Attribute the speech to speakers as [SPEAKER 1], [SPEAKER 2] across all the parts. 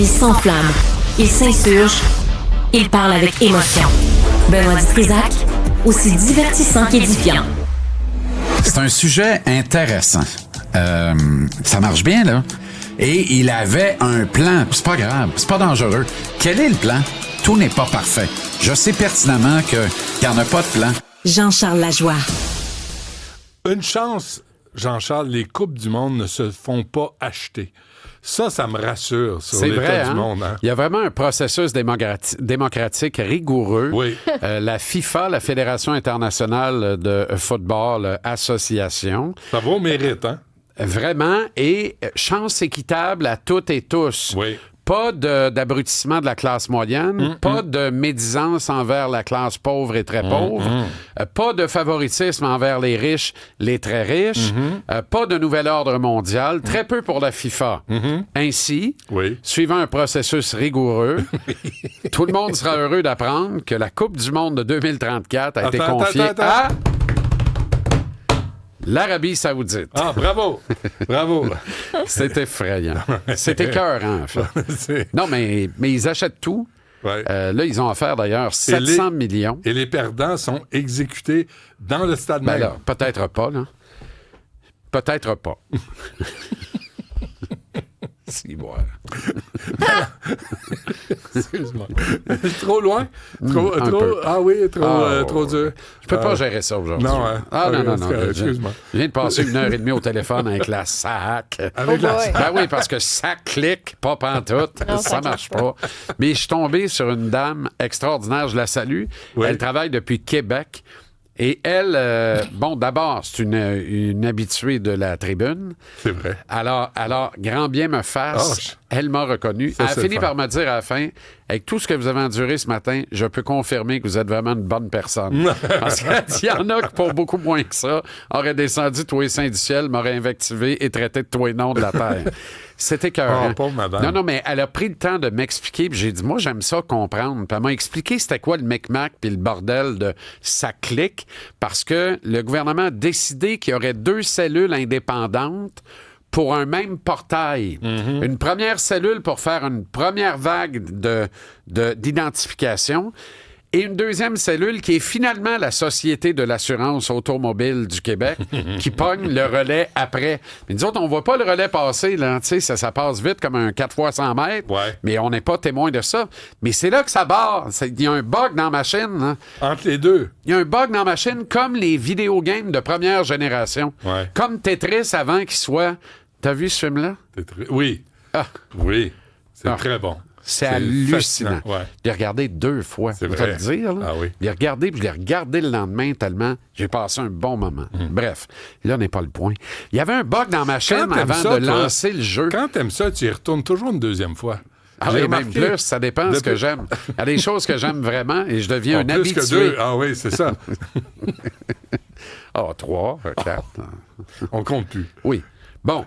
[SPEAKER 1] Il s'enflamme, il s'insurge, il parle avec émotion. Benoît Dutrisac, aussi divertissant qu'édifiant.
[SPEAKER 2] C'est un sujet intéressant. Ça marche bien, là. Et il avait un plan. C'est pas grave, c'est pas dangereux. Quel est le plan? Tout n'est pas parfait. Je sais pertinemment qu'il n'y en a pas de plan.
[SPEAKER 1] Jean-Charles Lajoie.
[SPEAKER 3] Une chance, Jean-Charles, les Coupes du monde ne se font pas acheter. Ça me rassure sur l'état
[SPEAKER 4] vrai,
[SPEAKER 3] du monde. Hein?
[SPEAKER 4] Il y a vraiment un processus démocratique rigoureux.
[SPEAKER 3] Oui.
[SPEAKER 4] La FIFA, la Fédération internationale de football association.
[SPEAKER 3] Ça va au mérite, hein?
[SPEAKER 4] Vraiment, et chance équitable à toutes et tous.
[SPEAKER 3] Oui.
[SPEAKER 4] Pas d'abrutissement de la classe moyenne, pas de médisance envers la classe pauvre et très pauvre, pas de favoritisme envers les riches, les très riches, pas de nouvel ordre mondial, très peu pour la FIFA. Ainsi, suivant un processus rigoureux, tout le monde sera heureux d'apprendre que la Coupe du monde de 2034 a été confiée à l'Arabie Saoudite.
[SPEAKER 3] Ah, bravo! Bravo!
[SPEAKER 4] C'est effrayant. C'est écœurant, en fait. Non, mais ils achètent tout.
[SPEAKER 3] Ouais.
[SPEAKER 4] Là, ils ont offert d'ailleurs 700 millions.
[SPEAKER 3] Et les perdants sont exécutés dans le stade même.
[SPEAKER 4] Là, peut-être pas, là. Peut-être pas. Si, bon.
[SPEAKER 3] Excuse-moi. Trop loin? Trop dur.
[SPEAKER 4] Je peux pas gérer ça aujourd'hui.
[SPEAKER 3] Non, hein?
[SPEAKER 4] Non.
[SPEAKER 3] Excuse-moi.
[SPEAKER 4] Je viens de passer 1h30 au téléphone avec la SAC.
[SPEAKER 3] Avec la SAC?
[SPEAKER 4] Ben oui, parce que ça clique, pas pantoute. Ça marche pas. Mais je suis tombé sur une dame extraordinaire, je la salue.
[SPEAKER 3] Oui.
[SPEAKER 4] Elle travaille depuis Québec. Et elle, d'abord, c'est une habituée de la tribune.
[SPEAKER 3] C'est vrai.
[SPEAKER 4] Alors, grand bien me fasse, elle m'a reconnu. Elle a fini par me dire à la fin, avec tout ce que vous avez enduré ce matin, je peux confirmer que vous êtes vraiment une bonne personne. Parce qu'il y en a qui, pour beaucoup moins que ça, auraient descendu tous les saints du ciel, m'auraient invectivé et traité de tous les noms de la terre. C'était écœurant.
[SPEAKER 3] Pauvre madame.
[SPEAKER 4] Non, mais elle a pris le temps de m'expliquer, puis j'ai dit, moi, j'aime ça comprendre. Puis elle m'a expliqué c'était quoi le micmac puis le bordel de ça clique, parce que le gouvernement a décidé qu'il y aurait 2 cellules indépendantes pour un même portail. Une première cellule pour faire une première vague d'identification et une deuxième cellule qui est finalement la Société de l'assurance automobile du Québec qui pogne le relais après. Mais nous autres, on voit pas le relais passer, là. Tu sais, ça passe vite comme un 4 x 100 mètres, mais on n'est pas témoin de ça. Mais c'est là que ça barre. Il y a un bug dans la machine. Là.
[SPEAKER 3] Entre les deux.
[SPEAKER 4] Il y a un bug dans la machine comme les vidéogames de première génération.
[SPEAKER 3] Ouais.
[SPEAKER 4] Comme Tetris avant qu'il soit... T'as vu ce film-là?
[SPEAKER 3] Oui.
[SPEAKER 4] Ah.
[SPEAKER 3] Oui. C'est très bon.
[SPEAKER 4] C'est hallucinant.
[SPEAKER 3] Ouais.
[SPEAKER 4] Je l'ai regardé 2 fois.
[SPEAKER 3] C'est
[SPEAKER 4] je vais
[SPEAKER 3] vrai.
[SPEAKER 4] te le dire. Là.
[SPEAKER 3] Ah oui.
[SPEAKER 4] Je l'ai regardé, puis je l'ai regardé le lendemain tellement j'ai passé un bon moment. Bref, là n'est pas le point. Il y avait un bug dans ma chaîne avant de lancer le jeu.
[SPEAKER 3] Quand t'aimes ça, tu y retournes toujours une deuxième fois.
[SPEAKER 4] Ah oui, même plus, ça dépend de ce que j'aime. Il y a des choses que j'aime vraiment et je deviens un
[SPEAKER 3] plus
[SPEAKER 4] habitué.
[SPEAKER 3] Que 2. Ah oui, c'est ça.
[SPEAKER 4] 3, 4.
[SPEAKER 3] On compte plus.
[SPEAKER 4] Oui. Bon.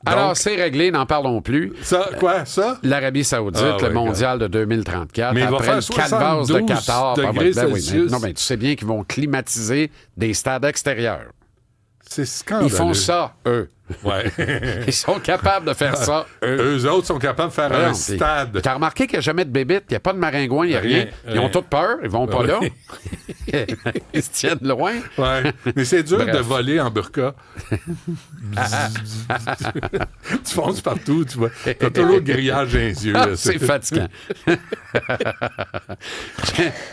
[SPEAKER 4] Alors, c'est réglé, n'en parlons plus.
[SPEAKER 3] Ça, quoi, ça?
[SPEAKER 4] L'Arabie Saoudite, le mondial de 2034.
[SPEAKER 3] Mais
[SPEAKER 4] après le calvaire de Qatar.
[SPEAKER 3] Degrés Celsius.
[SPEAKER 4] Non, mais tu sais bien qu'ils vont climatiser des stades extérieurs.
[SPEAKER 3] C'est scandaleux.
[SPEAKER 4] Ils font ça, eux.
[SPEAKER 3] Ouais.
[SPEAKER 4] Ils sont capables de faire ça, eux.
[SPEAKER 3] Eux autres sont capables de faire un stade.
[SPEAKER 4] T'as remarqué qu'il n'y a jamais de bébites, il n'y a pas de maringouins, il n'y a rien. Ils ont toutes peur, ils vont pas là. Ils se tiennent loin.
[SPEAKER 3] Ouais. Mais c'est dur de voler en burqa. Tu fonces partout, tu vois. T'as toujours le grillage dans les yeux.
[SPEAKER 4] C'est fatigant. Je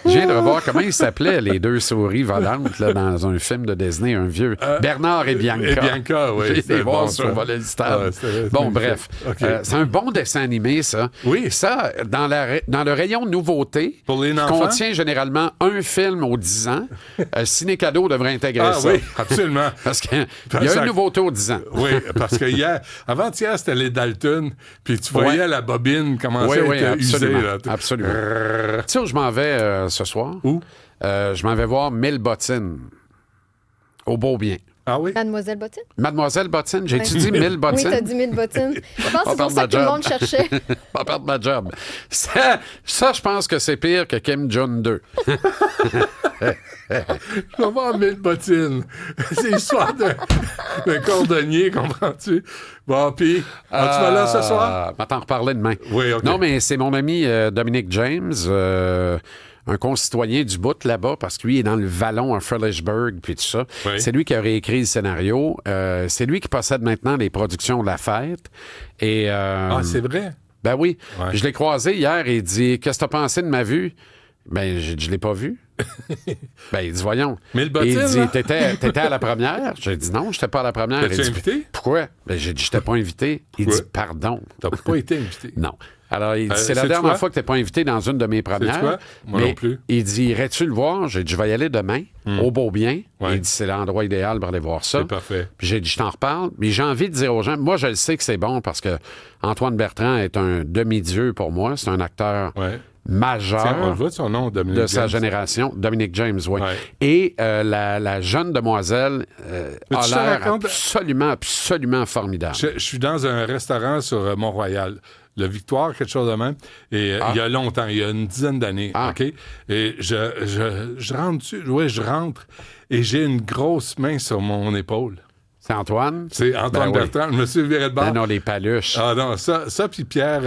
[SPEAKER 4] viens de revoir comment ils s'appelaient, les 2 souris volantes là, dans un film de Disney, un vieux. Bernard et Bianca.
[SPEAKER 3] Et Bianca, oui.
[SPEAKER 4] J'ai voir sur voler le stade. Bon, bref.
[SPEAKER 3] Okay.
[SPEAKER 4] C'est un bon dessin animé, ça.
[SPEAKER 3] Oui.
[SPEAKER 4] Ça, dans le rayon nouveauté,
[SPEAKER 3] pour les enfants,
[SPEAKER 4] contient généralement un film aux 10 ans. Ciné Cadeau devrait intégrer ça.
[SPEAKER 3] Ah oui, absolument.
[SPEAKER 4] Parce qu'il y a une nouveauté aux 10 ans.
[SPEAKER 3] Oui, parce que avant-hier, c'était les Dalton, puis tu voyais la bobine commencer à être usée. Là.
[SPEAKER 4] Absolument. Tu sais où je m'en vais ce soir?
[SPEAKER 3] Où?
[SPEAKER 4] Je m'en vais voir 1000 bottines. Au Beau-Bien.
[SPEAKER 3] Ah oui?
[SPEAKER 5] Mademoiselle Bottine?
[SPEAKER 4] Mademoiselle Bottine, j'ai-tu dit 1000 bottines?
[SPEAKER 5] Oui, t'as dit 1000 bottines. Je pense que c'est pour
[SPEAKER 4] perdre
[SPEAKER 5] ça
[SPEAKER 4] ma
[SPEAKER 5] que tout le
[SPEAKER 4] job.
[SPEAKER 5] monde cherchait.
[SPEAKER 4] Pas perdre ma job. Ça, je pense que c'est pire que Kim Jong-2.
[SPEAKER 3] Je vais voir 1000 bottines. C'est l'histoire d'un cordonnier, comprends-tu? Bon, puis, tu vas là ce soir?
[SPEAKER 4] On va t'en reparler demain.
[SPEAKER 3] Oui, OK.
[SPEAKER 4] Non, mais c'est mon ami Dominique James, un concitoyen du bout là-bas, parce que lui est dans le vallon à Frelichburg, puis tout ça.
[SPEAKER 3] Oui.
[SPEAKER 4] C'est lui qui a réécrit le scénario. C'est lui qui possède maintenant les productions de La Fête. Et,
[SPEAKER 3] Ah, c'est vrai?
[SPEAKER 4] ben oui.
[SPEAKER 3] Ouais.
[SPEAKER 4] Je l'ai croisé hier et il dit « Qu'est-ce que t'as pensé de ma vue? » Ben, j'ai dit « Je l'ai pas vue. » Ben, il dit « Voyons. »
[SPEAKER 3] 1000
[SPEAKER 4] Et
[SPEAKER 3] bottines,
[SPEAKER 4] il dit
[SPEAKER 3] là?
[SPEAKER 4] « T'étais à la première? » J'ai dit « Non, j'étais pas à la première. »
[SPEAKER 3] T'as-tu
[SPEAKER 4] Il dit,
[SPEAKER 3] invité?
[SPEAKER 4] Pourquoi? Ben, j'ai dit « J'étais pas invité. » Il
[SPEAKER 3] Pourquoi?
[SPEAKER 4] dit « Pardon. »
[SPEAKER 3] T'as pas été invité.
[SPEAKER 4] Non. Alors, il dit, c'est la
[SPEAKER 3] sais-tu
[SPEAKER 4] dernière
[SPEAKER 3] quoi?
[SPEAKER 4] fois que tu n'es pas invité dans une de mes premières.
[SPEAKER 3] Sais-tu quoi? Moi
[SPEAKER 4] mais
[SPEAKER 3] non plus.
[SPEAKER 4] Il dit, irais-tu le voir? J'ai dit, je vais y aller demain, au beau bien.
[SPEAKER 3] Ouais.
[SPEAKER 4] Il dit, c'est l'endroit idéal pour aller voir ça.
[SPEAKER 3] C'est parfait.
[SPEAKER 4] Puis j'ai dit, je t'en reparle. Mais j'ai envie de dire aux gens, moi, je le sais que c'est bon parce que Antoine Bertrand est un demi-dieu pour moi. C'est un acteur
[SPEAKER 3] Ouais.
[SPEAKER 4] majeur.
[SPEAKER 3] Tiens, on le voit son nom, Dominique
[SPEAKER 4] De sa
[SPEAKER 3] James.
[SPEAKER 4] génération, Dominique James, oui.
[SPEAKER 3] Ouais.
[SPEAKER 4] Et la jeune demoiselle
[SPEAKER 3] Mais
[SPEAKER 4] a
[SPEAKER 3] tu te
[SPEAKER 4] l'air
[SPEAKER 3] racontes-
[SPEAKER 4] absolument formidable.
[SPEAKER 3] Je suis dans un restaurant sur Mont-Royal, le Victoire, quelque chose de même, et il y a longtemps, il y a une dizaine d'années,
[SPEAKER 4] Ah.
[SPEAKER 3] OK? Et je rentre dessus, oui, je rentre, et j'ai une grosse main sur mon épaule.
[SPEAKER 4] C'est Antoine?
[SPEAKER 3] C'est Antoine
[SPEAKER 4] Ben oui.
[SPEAKER 3] Bertrand, je me suis viré de bord.
[SPEAKER 4] Ben non, les paluches.
[SPEAKER 3] Ah non, ça puis Pierre,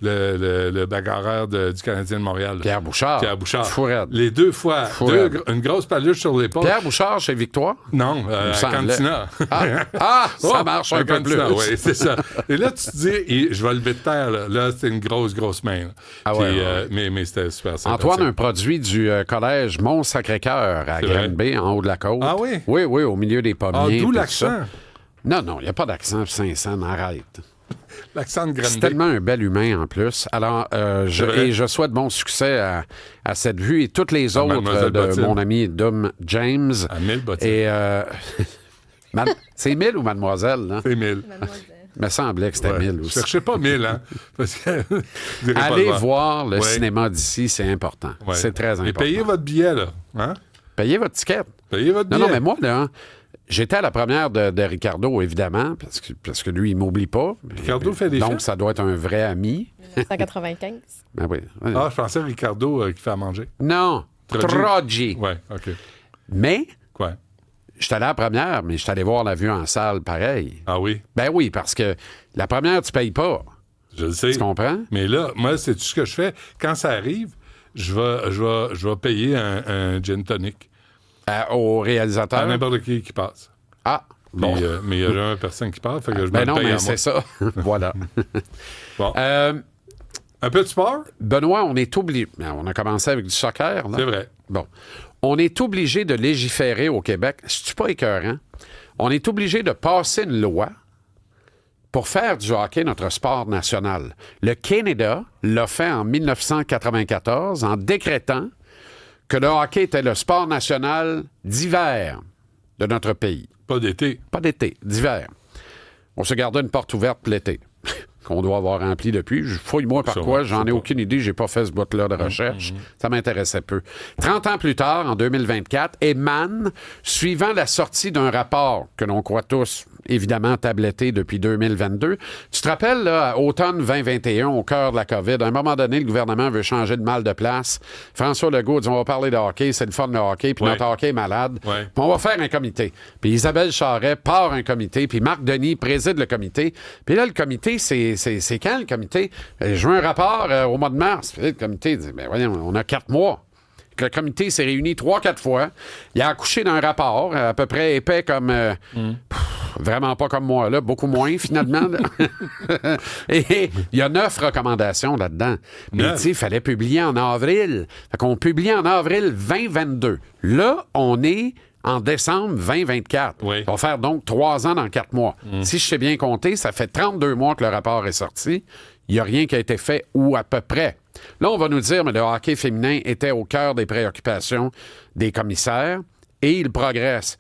[SPEAKER 3] le bagarreur du Canadien de Montréal. là.
[SPEAKER 4] Pierre Bouchard.
[SPEAKER 3] Pierre Bouchard.
[SPEAKER 4] Fou raide.
[SPEAKER 3] Les deux fois,
[SPEAKER 4] raide.
[SPEAKER 3] une grosse paluche sur l'épaule.
[SPEAKER 4] Pierre Bouchard chez Victoire?
[SPEAKER 3] Non,
[SPEAKER 4] me
[SPEAKER 3] à
[SPEAKER 4] semblait.
[SPEAKER 3] Cantina.
[SPEAKER 4] Ça
[SPEAKER 3] Oh,
[SPEAKER 4] marche un peu plus.
[SPEAKER 3] Oui, c'est ça. Et là, tu te dis, je vais lever de terre. Là c'était une grosse main. là.
[SPEAKER 4] Ah
[SPEAKER 3] Puis,
[SPEAKER 4] ouais,
[SPEAKER 3] mais c'était super sympathique.
[SPEAKER 4] Antoine, un produit du collège Mont-Sacré-Cœur à
[SPEAKER 3] C'est vrai?
[SPEAKER 4] Granby, en haut de la côte.
[SPEAKER 3] Ah oui?
[SPEAKER 4] Oui, au milieu des pommiers.
[SPEAKER 3] Ah, d'où
[SPEAKER 4] puis tout
[SPEAKER 3] l'accent.
[SPEAKER 4] ça. Non, il n'y a pas d'accent, Saint-Saëns, arrête.
[SPEAKER 3] L'accent de
[SPEAKER 4] C'est
[SPEAKER 3] Granby.
[SPEAKER 4] tellement un bel humain en plus. Alors,
[SPEAKER 3] vrai.
[SPEAKER 4] je souhaite bon succès à cette vue et toutes les autres
[SPEAKER 3] Mademoiselle
[SPEAKER 4] de
[SPEAKER 3] Bottine.
[SPEAKER 4] mon ami Dom James.
[SPEAKER 3] À 1000 bottines.
[SPEAKER 4] Et c'est 1000 ou mademoiselle, là?
[SPEAKER 3] C'est 1000.
[SPEAKER 5] Mademoiselle.
[SPEAKER 4] Il me semblait que c'était
[SPEAKER 3] Ouais.
[SPEAKER 4] 1000
[SPEAKER 3] Je
[SPEAKER 4] aussi.
[SPEAKER 3] cherchais pas 1000, hein. Parce que. je dirais pas
[SPEAKER 4] Allez
[SPEAKER 3] le
[SPEAKER 4] voir le
[SPEAKER 3] Ouais.
[SPEAKER 4] cinéma d'ici, c'est important.
[SPEAKER 3] Ouais.
[SPEAKER 4] C'est très important.
[SPEAKER 3] Et payez votre billet, là. Hein?
[SPEAKER 4] Payez votre ticket.
[SPEAKER 3] Payez votre
[SPEAKER 4] Non,
[SPEAKER 3] billet.
[SPEAKER 4] non, mais moi, là, j'étais à la première de Ricardo, évidemment, parce que lui, il m'oublie pas.
[SPEAKER 3] Ricardo fait des
[SPEAKER 4] Donc,
[SPEAKER 3] films?
[SPEAKER 4] ça doit être un vrai ami.
[SPEAKER 5] 1995.
[SPEAKER 4] Ben oui.
[SPEAKER 3] Ah, je pensais Ricardo qui fait à manger.
[SPEAKER 4] Non, Troggi.
[SPEAKER 3] Ouais, OK.
[SPEAKER 4] Mais,
[SPEAKER 3] Quoi?
[SPEAKER 4] j'étais allé à la première, mais j'étais allé voir la vue en salle, pareil.
[SPEAKER 3] Ah oui,
[SPEAKER 4] Ben oui, parce que la première, tu payes pas.
[SPEAKER 3] je le sais.
[SPEAKER 4] Tu comprends?
[SPEAKER 3] Mais là, moi, c'est tout ce que je fais. Quand ça arrive, je vais payer un gin tonic
[SPEAKER 4] Au
[SPEAKER 3] à
[SPEAKER 4] réalisateur.
[SPEAKER 3] n'importe qui passe.
[SPEAKER 4] Ah, bon.
[SPEAKER 3] Puis, mais il n'y a jamais personne qui passe, fait que je me
[SPEAKER 4] Ben
[SPEAKER 3] le
[SPEAKER 4] non,
[SPEAKER 3] paye
[SPEAKER 4] mais
[SPEAKER 3] à
[SPEAKER 4] c'est
[SPEAKER 3] moi.
[SPEAKER 4] ça. Voilà.
[SPEAKER 3] Bon.
[SPEAKER 4] Euh,
[SPEAKER 3] Un peu de sport?
[SPEAKER 4] Benoît, on est obligé. On a commencé avec du soccer, là.
[SPEAKER 3] C'est vrai.
[SPEAKER 4] Bon. On est obligé de légiférer au Québec. C'est-tu pas écœurant? On est obligé de passer une loi pour faire du hockey notre sport national. Le Canada l'a fait en 1994 en décrétant que le hockey était le sport national d'hiver de notre pays.
[SPEAKER 3] Pas d'été.
[SPEAKER 4] Pas d'été, d'hiver. On se gardait une porte ouverte pour l'été, qu'on doit avoir rempli depuis. Fouille-moi par
[SPEAKER 3] Ça,
[SPEAKER 4] quoi,
[SPEAKER 3] je
[SPEAKER 4] j'en
[SPEAKER 3] sais
[SPEAKER 4] ai
[SPEAKER 3] pas.
[SPEAKER 4] aucune idée, j'ai pas fait ce bout-là de recherche. Ça m'intéressait peu. 30 ans plus tard, en 2024, émane, suivant la sortie d'un rapport que l'on croit tous, évidemment, tabletté depuis 2022. Tu te rappelles, là, automne 2021, au cœur de la COVID, à un moment donné, le gouvernement veut changer de mal de place. François Legault dit, on va parler de hockey, c'est le fun de hockey, puis
[SPEAKER 3] Ouais.
[SPEAKER 4] notre hockey est malade.
[SPEAKER 3] Ouais.
[SPEAKER 4] Puis on va faire un comité. Puis Isabelle Charret part un comité, puis Marc Denis préside le comité. Puis là, le comité, c'est quand le comité? Je veux un rapport au mois de mars. Puis là, le comité dit, ben voyons, on a 4 mois. Le comité s'est réuni 3-4 fois. Il a accouché d'un rapport à peu près épais comme... vraiment pas comme moi, là, beaucoup moins, finalement. là. Et il y a 9 recommandations là-dedans. Mais
[SPEAKER 3] 9?
[SPEAKER 4] tu sais, il fallait publier en avril. Fait qu'on publie en avril 2022. Là, on est en décembre 2024.
[SPEAKER 3] Oui.
[SPEAKER 4] On va faire donc 3 ans dans 4 mois. Si je sais bien compter, ça fait 32 mois que le rapport est sorti. Il n'y a rien qui a été fait ou à peu près. Là, on va nous dire, mais le hockey féminin était au cœur des préoccupations des commissaires et il progresse.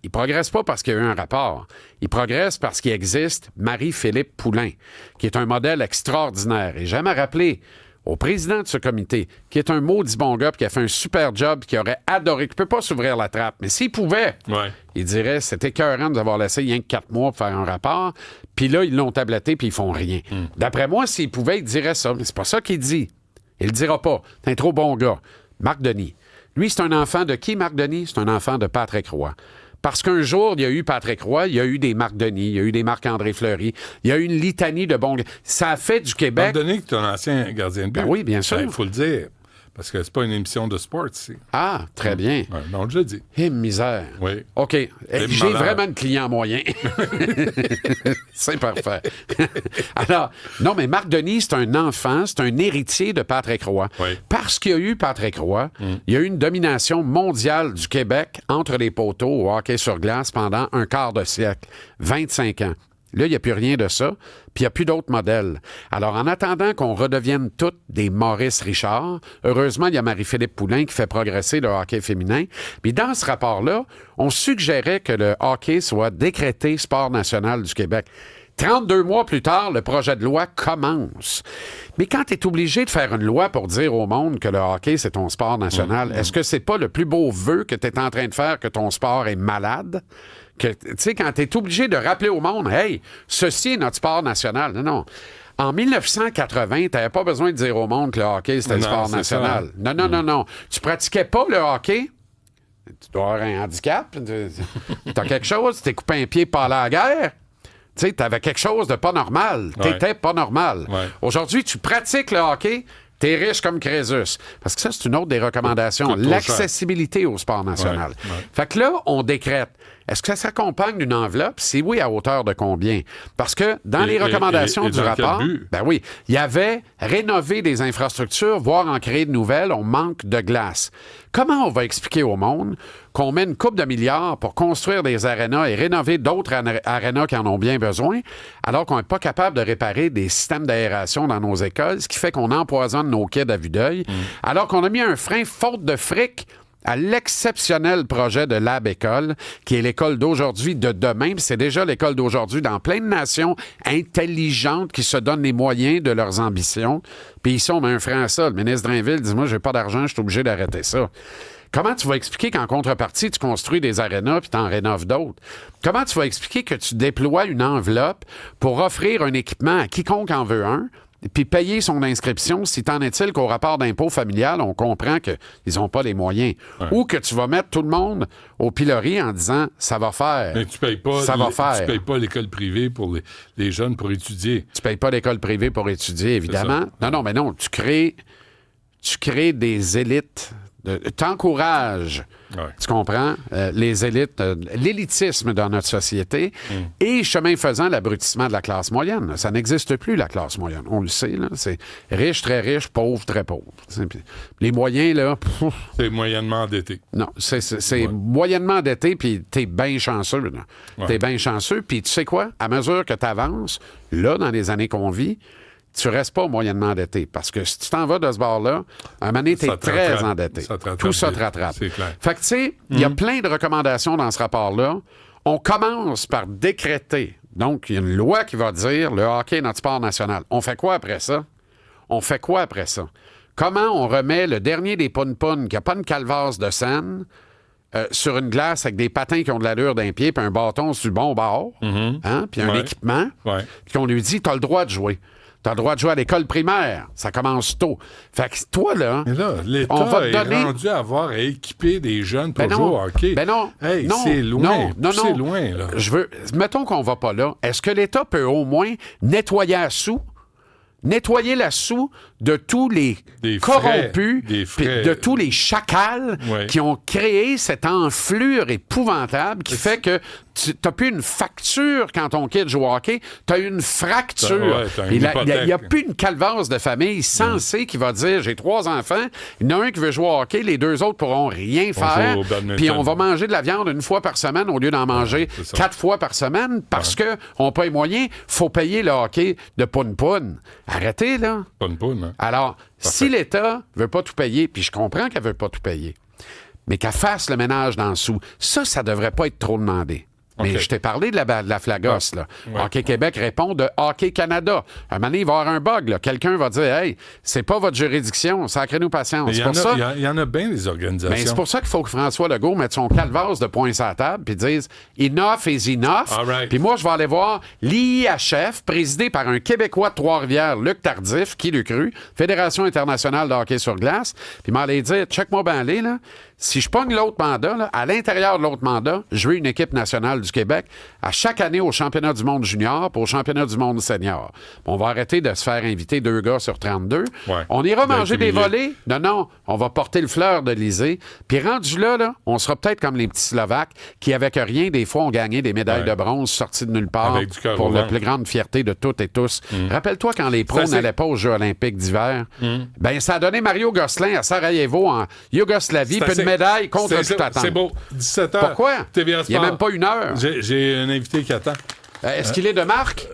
[SPEAKER 4] Il progresse pas parce qu'il y a eu un rapport. Il progresse parce qu'il existe Marie-Philippe Poulain, qui est un modèle extraordinaire. Et j'aime à rappeler au président de ce comité, qui est un maudit bon gars, puis qui a fait un super job, qui aurait adoré, qui ne peut pas s'ouvrir la trappe, mais s'il pouvait, il dirait, c'était écœurant de nous avoir laissé rien que 4 mois pour faire un rapport, puis là, ils l'ont tabletté, puis ils font rien. D'après moi, s'il pouvait, il dirait ça, mais c'est pas ça qu'il dit. Il le dira pas. C'est un trop bon gars. Marc Denis. Lui, c'est un enfant de qui, Marc Denis? C'est un enfant de Patrick Roy. Parce qu'un jour, il y a eu Patrick Roy, il y a eu des Marc Denis, il y a eu des Marc-André Fleury, il y a eu une litanie de bons gars. Ça a fait du Québec...
[SPEAKER 3] Marc Denis, qui est un ancien gardien de but.
[SPEAKER 4] Ben oui, bien sûr.
[SPEAKER 3] Il faut le dire. Parce que c'est pas une émission de sport ici.
[SPEAKER 4] Ah, très bien.
[SPEAKER 3] Ouais, non, je le dis.
[SPEAKER 4] Misère.
[SPEAKER 3] Oui.
[SPEAKER 4] OK. J'ai
[SPEAKER 3] malade.
[SPEAKER 4] vraiment de clients moyens. C'est parfait. Alors, non, mais Marc Denis, c'est un enfant, c'est un héritier de Patrick Roy.
[SPEAKER 3] Oui.
[SPEAKER 4] Parce qu'il y a eu Patrick Roy, il y a eu une domination mondiale du Québec entre les poteaux au hockey sur glace pendant un quart de siècle, 25 ans. Là, il n'y a plus rien de ça, puis il n'y a plus d'autres modèles. Alors, en attendant qu'on redevienne toutes des Maurice Richard, heureusement, il y a Marie-Philippe Poulin qui fait progresser le hockey féminin. Puis dans ce rapport-là, on suggérait que le hockey soit décrété sport national du Québec. 32 mois plus tard, le projet de loi commence. Mais quand tu es obligé de faire une loi pour dire au monde que le hockey, c'est ton sport national, est-ce que c'est pas le plus beau vœu que tu es en train de faire que ton sport est malade? Tu sais, quand tu es obligé de rappeler au monde, « Hey, ceci est notre sport national. » Non. En 1980, tu n'avais pas besoin de dire au monde que le hockey, c'était le sport national. Ça. Non. Tu pratiquais pas le hockey? Tu dois avoir un handicap? Tu as quelque chose? Tu t'es coupé un pied par la guerre? Tu sais, tu avais quelque chose de pas normal. Tu n'étais pas normal.
[SPEAKER 3] Ouais.
[SPEAKER 4] Aujourd'hui, tu pratiques le hockey, t'es riche comme Crésus. Parce que ça, c'est une autre des recommandations. L'accessibilité au sport national.
[SPEAKER 3] Ouais.
[SPEAKER 4] Fait que là, on décrète. Est-ce que ça s'accompagne d'une enveloppe? Si oui, à hauteur de combien? Parce que dans les recommandations du rapport, ben oui, il y avait rénover des infrastructures, voire en créer de nouvelles, on manque de glace. Comment on va expliquer au monde qu'on met une coupe de milliards pour construire des arénas et rénover d'autres arénas qui en ont bien besoin, alors qu'on n'est pas capable de réparer des systèmes d'aération dans nos écoles, ce qui fait qu'on empoisonne nos kids à vue d'œil, alors qu'on a mis un frein faute de fric à l'exceptionnel projet de Lab École, qui est l'école d'aujourd'hui de demain. Puis c'est déjà l'école d'aujourd'hui dans plein de nations intelligentes qui se donnent les moyens de leurs ambitions. Puis ici, on met un frein à ça. Le ministre Drainville dit « Moi, j'ai pas d'argent, je suis obligé d'arrêter ça. » Comment tu vas expliquer qu'en contrepartie, tu construis des arénas puis tu en rénoves d'autres? Comment tu vas expliquer que tu déploies une enveloppe pour offrir un équipement à quiconque en veut un, puis payer son inscription, si t'en est-il qu'au rapport d'impôt familial, on comprend qu'ils n'ont pas les moyens. Ouais. Ou que tu vas mettre tout le monde au pilori en disant « ça va faire ».
[SPEAKER 3] Mais tu payes pas,
[SPEAKER 4] ça va faire.
[SPEAKER 3] Tu payes pas l'école privée pour les jeunes pour étudier.
[SPEAKER 4] Tu payes pas l'école privée pour étudier, évidemment. Non, tu crées des élites. T'encourages, tu comprends, les élites, l'élitisme dans notre société et, chemin faisant, l'abrutissement de la classe moyenne. Ça n'existe plus, la classe moyenne. On le sait, là. C'est riche, très riche, pauvre, très pauvre. Les moyens, là...
[SPEAKER 3] C'est moyennement endetté.
[SPEAKER 4] Non, c'est moyennement endetté, puis t'es bien chanceux. T'es bien chanceux, puis tu sais quoi? À mesure que t'avances, là, dans les années qu'on vit, tu restes pas moyennement endetté. Parce que si tu t'en vas de ce bord-là, à un moment donné, t'es très endetté. Tout ça te rattrape.
[SPEAKER 3] C'est clair.
[SPEAKER 4] Fait que, tu sais, il y a plein de recommandations dans ce rapport-là. On commence par décréter. Donc, il y a une loi qui va dire le hockey est notre sport national. On fait quoi après ça? Comment on remet le dernier des poun-poun qui n'a pas une calvasse de scène sur une glace avec des patins qui ont de l'allure d'un pied puis un bâton sur le bon bord, puis un équipement, puis qu'on lui dit « t'as le droit de jouer ». T'as le droit de jouer à l'école primaire. Ça commence tôt. Fait que toi, là,
[SPEAKER 3] l'État
[SPEAKER 4] on va te donner...
[SPEAKER 3] est rendu à avoir à équiper des jeunes pour jouer au hockey. C'est loin. C'est loin, là.
[SPEAKER 4] Mettons qu'on va pas là. Est-ce que l'État peut au moins nettoyer la soue de tous les corrompus, de tous les chacals qui ont créé cette enflure épouvantable qui fait que tu n'as plus une facture quand ton kid joue au hockey, tu as une fracture. Il n'y a plus une calvasse de famille sensée qui va dire « j'ai 3 enfants, il y en a un qui veut jouer au hockey, les 2 autres pourront rien faire, puis on va manger de la viande 1 fois par semaine au lieu d'en manger 4 fois par semaine parce qu'on n'a pas les moyens, il faut payer le hockey de poun-poun. » Arrêtez, là.
[SPEAKER 3] Poun-poun, hein?
[SPEAKER 4] Alors, si l'État veut pas tout payer, puis je comprends qu'elle veut pas tout payer, mais qu'elle fasse le ménage dans le sou, ça devrait pas être trop demandé. Mais
[SPEAKER 3] OK.
[SPEAKER 4] je t'ai parlé de la Flagos, là.
[SPEAKER 3] Ouais.
[SPEAKER 4] Hockey Québec répond de Hockey Canada. Un moment donné, il va y avoir un bug, là. Quelqu'un va dire, hey, c'est pas votre juridiction, sacrez-nous patience.
[SPEAKER 3] Mais
[SPEAKER 4] C'est pour ça.
[SPEAKER 3] il y en a bien des organisations.
[SPEAKER 4] Ben, c'est pour ça qu'il faut que François Legault mette son calvasse de poing sur la table puis dise enough is enough.
[SPEAKER 3] All right.
[SPEAKER 4] Puis moi, je vais aller voir l'IIHF, présidé par un Québécois de Trois-Rivières, Luc Tardif, qui l'eût cru, Fédération internationale de hockey sur glace. Puis m'allait dire, check-moi bien aller, là. Si je pogne l'autre mandat, là, à l'intérieur de l'autre mandat, je veux une équipe nationale du Québec à chaque année au championnat du monde junior puis au championnat du monde senior. On va arrêter de se faire inviter 2 gars sur 32.
[SPEAKER 3] Ouais.
[SPEAKER 4] On ira manger des
[SPEAKER 3] D'accumuler.
[SPEAKER 4] volets. Non, on va porter le fleur de l'Élysée. Puis rendu là, on sera peut-être comme les petits Slovaques qui, avec rien, des fois, ont gagné des médailles de bronze sorties de nulle part
[SPEAKER 3] Avec du cœur
[SPEAKER 4] pour
[SPEAKER 3] au
[SPEAKER 4] la
[SPEAKER 3] ventre.
[SPEAKER 4] plus grande fierté de toutes et tous. Rappelle-toi quand les pros
[SPEAKER 3] Ça, c'est-
[SPEAKER 4] n'allaient pas aux Jeux olympiques d'hiver. Ben, ça a donné Mario Gosselin à Sarajevo en Yougoslavie,
[SPEAKER 3] C'est
[SPEAKER 4] puis
[SPEAKER 3] assez-
[SPEAKER 4] une médaille contre
[SPEAKER 3] c'est-
[SPEAKER 4] toute attente.
[SPEAKER 3] C'est beau. 17h.
[SPEAKER 4] Pourquoi?
[SPEAKER 3] TVA
[SPEAKER 4] Il n'y a
[SPEAKER 3] Sport.
[SPEAKER 4] même pas une heure.
[SPEAKER 3] J'ai un invité qui attend.
[SPEAKER 4] Est-ce qu'il est de marque?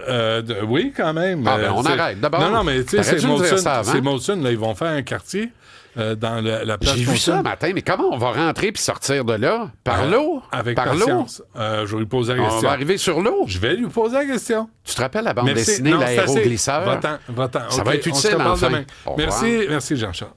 [SPEAKER 3] Oui, quand même.
[SPEAKER 4] Ah, ben, on
[SPEAKER 3] c'est-
[SPEAKER 4] arrête. D'abord,
[SPEAKER 3] Non, mais tu sais,
[SPEAKER 4] t'aurais
[SPEAKER 3] c'est
[SPEAKER 4] dû me dire
[SPEAKER 3] Molson.
[SPEAKER 4] ça avant.
[SPEAKER 3] C'est Molson, là, ils vont faire un quartier dans la place
[SPEAKER 4] J'ai vu
[SPEAKER 3] Molson.
[SPEAKER 4] ça matin, mais comment on va rentrer puis sortir de là? Par l'eau?
[SPEAKER 3] Avec
[SPEAKER 4] Par l'eau?
[SPEAKER 3] patience. Je vais lui poser la
[SPEAKER 4] On
[SPEAKER 3] question.
[SPEAKER 4] va arriver sur l'eau.
[SPEAKER 3] Je vais lui poser la question.
[SPEAKER 4] Tu te rappelles la bande
[SPEAKER 3] Merci.
[SPEAKER 4] dessinée,
[SPEAKER 3] Non, c'est assez.
[SPEAKER 4] l'aéroglisseur?
[SPEAKER 3] Va-t'en.
[SPEAKER 4] Ça
[SPEAKER 3] OK,
[SPEAKER 4] va être
[SPEAKER 3] on se
[SPEAKER 4] utile,
[SPEAKER 3] reparle
[SPEAKER 4] enfin.
[SPEAKER 3] demain.
[SPEAKER 4] Au revoir.
[SPEAKER 3] Merci, Jean-Charles.